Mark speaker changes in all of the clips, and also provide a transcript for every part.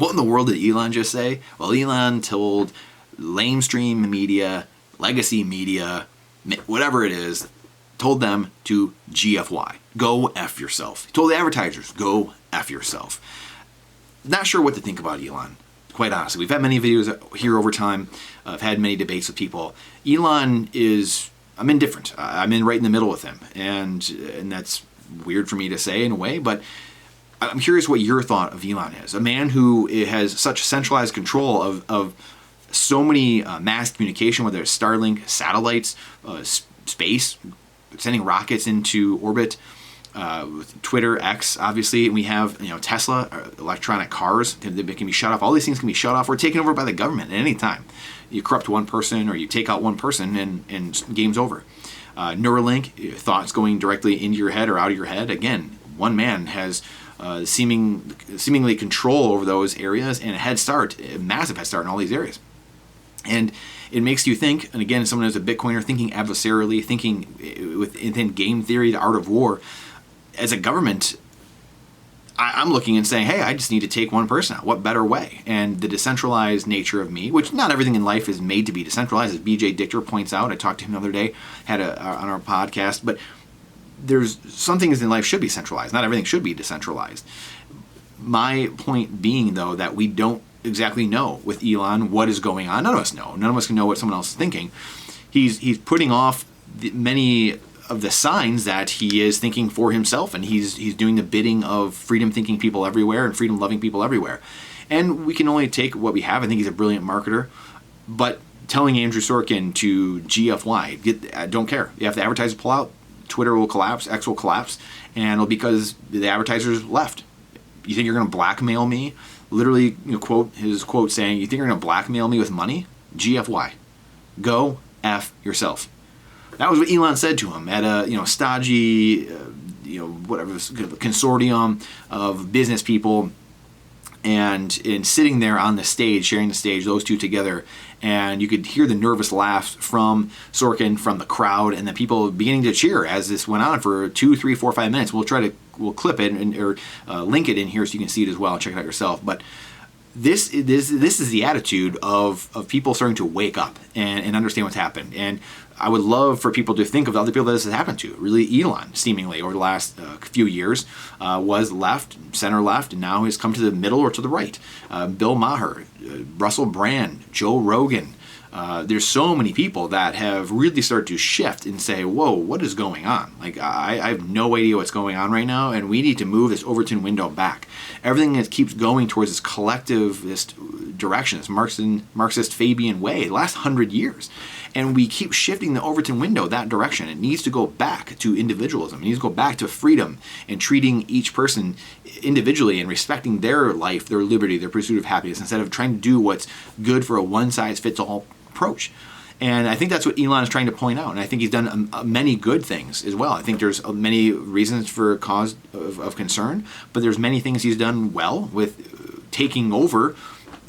Speaker 1: What in the world did Elon just say? Well, Elon told lamestream media, legacy media, whatever it is, told them to GFY. Go F yourself. He told the advertisers, go F yourself. Not sure what to think about Elon, quite honestly. We've had many videos here over time. I've had many debates with people. Elon is, I'm indifferent. I'm right in the middle with him. And that's weird for me to say in a way, but I'm curious what your thought of Elon is. A man who has such centralized control of so many mass communication, whether it's Starlink, satellites, space, sending rockets into orbit, with Twitter, X, obviously, and we have Tesla, electronic cars that can be shut off. All these things can be shut off or taken over by the government at any time. You corrupt one person or you take out one person and game's over. Neuralink, thoughts going directly into your head or out of your head. Again, one man has seemingly control over those areas and a massive head start in all these areas. And it makes you think, and again, someone who's a Bitcoiner, thinking adversarially, thinking within game theory, the art of war. As a government, I'm looking and saying, hey, I just need to take one person out. What better way? And the decentralized nature of me, which not everything in life is made to be decentralized, as BJ Dichter points out. I talked to him the other day, on our podcast, but there's some things in life should be centralized. Not everything should be decentralized. My point being, though, that we don't exactly know with Elon what is going on. None of us know. None of us can know what someone else is thinking. He's putting off many of the signs that he is thinking for himself, and he's doing the bidding of freedom-thinking people everywhere and freedom-loving people everywhere. And we can only take what we have. I think he's a brilliant marketer, but telling Andrew Sorkin to GFY, don't care. You have the advertisers pull out, Twitter will collapse, X will collapse, and it'll because the advertisers left. You think you're going to blackmail me? Literally, his quote saying, you think you're going to blackmail me with money? GFY. Go F yourself. That was what Elon said to him at a stodgy consortium of business people, and in sitting there on the stage, sharing the stage, those two together, and you could hear the nervous laughs from Sorkin, from the crowd, and the people beginning to cheer as this went on for 2, 3, 4, 5 minutes. We'll clip it or link it in here so you can see it as well. Check it out yourself. But this is the attitude of people starting to wake up and understand what's happened. And I would love for people to think of the other people that this has happened to. Really, Elon, seemingly, over the last few years, was left, center left, and now has come to the middle or to the right. Bill Maher, Russell Brand, Joe Rogan. There's so many people that have really started to shift and say, whoa, what is going on? Like, I have no idea what's going on right now, and we need to move this Overton window back. Everything that keeps going towards this collectivist direction, this Marxist Fabian way, the last 100 years. And we keep shifting the Overton window that direction. It needs to go back to individualism. It needs to go back to freedom and treating each person individually and respecting their life, their liberty, their pursuit of happiness, instead of trying to do what's good for a one-size-fits-all approach. And I think that's what Elon is trying to point out. And I think he's done many good things as well. I think there's many reasons for cause of concern, but there's many things he's done well with taking over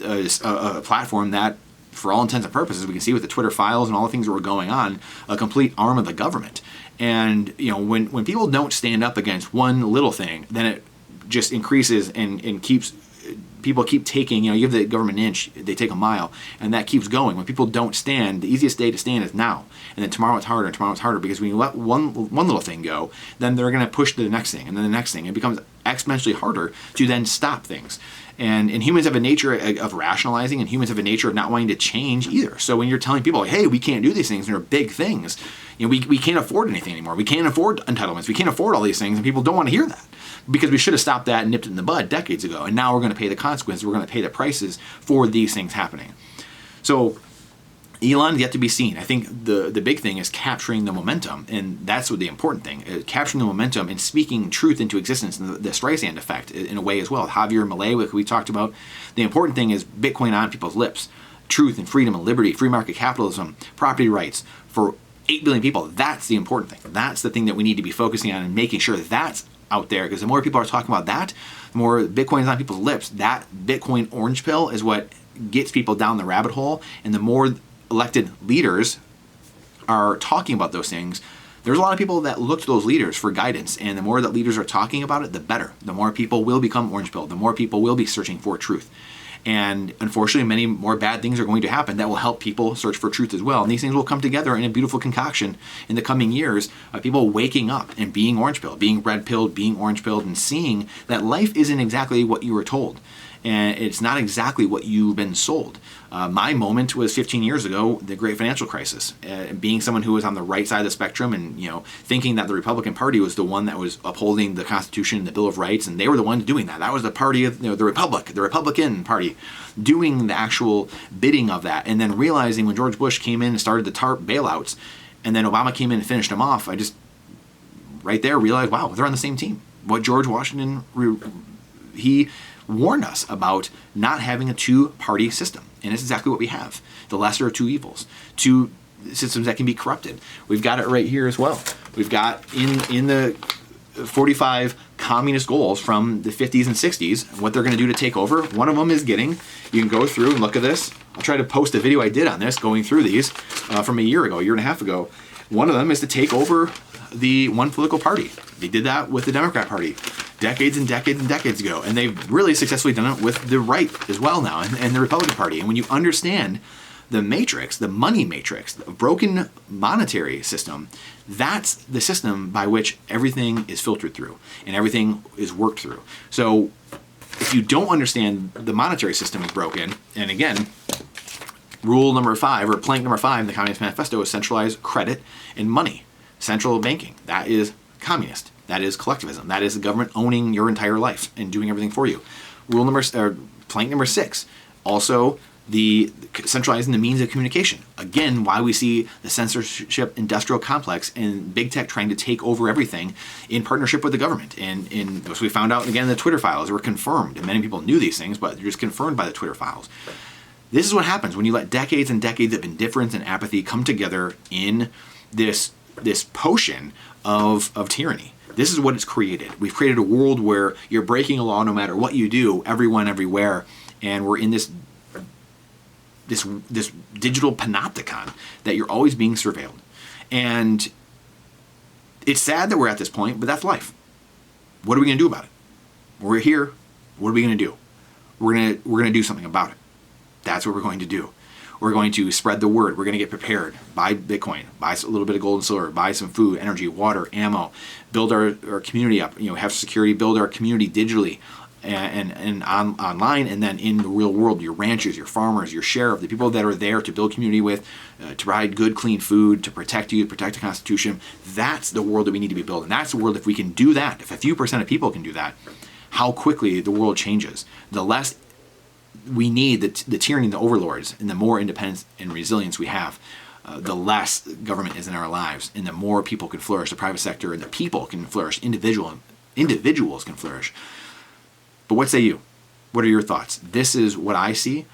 Speaker 1: a platform that, for all intents and purposes, we can see with the Twitter files and all the things that were going on, a complete arm of the government. And when people don't stand up against one little thing, then it just increases and keeps. People keep taking, you give the government an inch, they take a mile, and that keeps going. When people don't stand, the easiest day to stand is now. And then tomorrow it's harder, because when you let one little thing go, then they're going to push to the next thing, and then the next thing. It becomes exponentially harder to then stop things. And humans have a nature of rationalizing, and humans have a nature of not wanting to change either. So when you're telling people, like, hey, we can't do these things, and they're big things, we can't afford anything anymore. We can't afford entitlements. We can't afford all these things, and people don't want to hear that. Because we should have stopped that and nipped it in the bud decades ago. And now we're going to pay the consequences. We're going to pay the prices for these things happening. So Elon yet to be seen. I think the big thing is capturing the momentum. And that's what the important thing is, capturing the momentum and speaking truth into existence, and the Streisand effect in a way as well. Javier Milei, like we talked about. The important thing is Bitcoin on people's lips. Truth and freedom and liberty, free market capitalism, property rights for 8 billion people. That's the important thing. That's the thing that we need to be focusing on and making sure that's out there, because the more people are talking about that, the more Bitcoin is on people's lips. That Bitcoin orange pill is what gets people down the rabbit hole, and the more elected leaders are talking about those things, there's a lot of people that look to those leaders for guidance, and the more that leaders are talking about it, the better. The more people will become orange pill. The more people will be searching for truth. And unfortunately, many more bad things are going to happen that will help people search for truth as well. And these things will come together in a beautiful concoction in the coming years of people waking up and being orange-pilled, being red-pilled, being orange-pilled, and seeing that life isn't exactly what you were told. And it's not exactly what you've been sold. My moment was 15 years ago, the great financial crisis. Being someone who was on the right side of the spectrum and, thinking that the Republican Party was the one that was upholding the Constitution and the Bill of Rights, and they were the ones doing that. That was the party of the Republican Party doing the actual bidding of that. And then realizing when George Bush came in and started the TARP bailouts, and then Obama came in and finished them off, I just right there realized, wow, they're on the same team. What George Washington, he warned us about not having a two-party system. And it's exactly what we have. The lesser of two evils. Two systems that can be corrupted. We've got it right here as well. We've got in the 45 communist goals from the 50s and 60s, what they're going to do to take over. One of them is you can go through and look at this. I'll try to post a video I did on this, going through these from a year and a half ago. One of them is to take over the one political party. They did that with the Democrat Party decades and decades and decades ago, and they've really successfully done it with the right as well now, and the Republican Party. And when you understand the matrix, the money matrix, the broken monetary system, that's the system by which everything is filtered through and everything is worked through. So if you don't understand the monetary system is broken, and again, rule number 5 or plank number 5 in the Communist Manifesto is centralized credit and money. Central banking, that is communist. That is collectivism. That is the government owning your entire life and doing everything for you. Plank number 6, also the centralizing the means of communication. Again, why we see the censorship industrial complex and big tech trying to take over everything in partnership with the government. And as we found out again, the Twitter files were confirmed. And many people knew these things, but they're just confirmed by the Twitter files. This is what happens when you let decades and decades of indifference and apathy come together in this potion of tyranny. This is what it's created. We've created a world where you're breaking a law no matter what you do, everyone, everywhere, and we're in this digital panopticon that you're always being surveilled. And it's sad that we're at this point, but that's life. What are we going to do about it? We're here. What are we going to do? We're going to do something about it. That's what we're going to do. We're going to spread the word. We're going to get prepared. Buy Bitcoin. Buy a little bit of gold and silver. Buy some food, energy, water, ammo. Build our community up. Have security. Build our community digitally and online, and then in the real world. Your ranchers, your farmers, your sheriff, the people that are there to build community with, to provide good, clean food, to protect you, to protect the Constitution. That's the world that we need to be building. That's the world. If we can do that, if a few % of people can do that, how quickly the world changes. The less we need the tyranny and the overlords, and the more independence and resilience we have, the less government is in our lives, and the more people can flourish. The private sector and the people can flourish. Individuals can flourish. But what say you? What are your thoughts? This is what I see.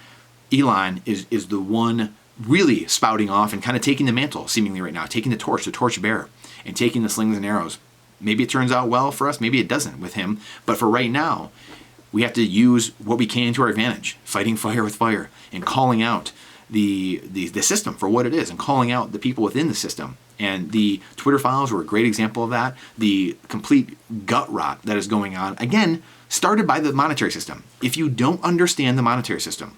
Speaker 1: Elon is the one really spouting off and kind of taking the mantle, seemingly right now, taking the torch bearer, and taking the slings and arrows. Maybe it turns out well for us, maybe it doesn't with him, but for right now, we have to use what we can to our advantage, fighting fire with fire, and calling out the system for what it is, and calling out the people within the system. And the Twitter files were a great example of that. The complete gut rot that is going on, again, started by the monetary system. If you don't understand the monetary system,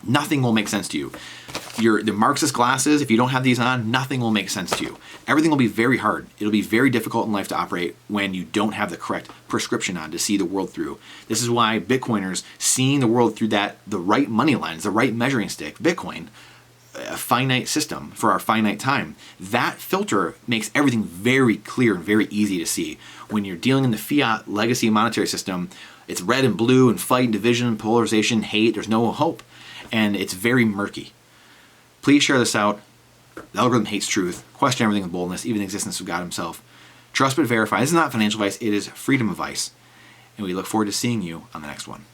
Speaker 1: nothing will make sense to you. The Marxist glasses, if you don't have these on, nothing will make sense to you. Everything will be very hard. It'll be very difficult in life to operate when you don't have the correct prescription on to see the world through. This is why Bitcoiners, seeing the world through the right money lens, the right measuring stick, Bitcoin, a finite system for our finite time, that filter makes everything very clear and very easy to see. When you're dealing in the fiat legacy monetary system, it's red and blue and fight, division, polarization, hate, there's no hope. And it's very murky. Please share this out. The algorithm hates truth. Question everything with boldness, even the existence of God himself. Trust but verify. This is not financial advice. It is freedom advice. And we look forward to seeing you on the next one.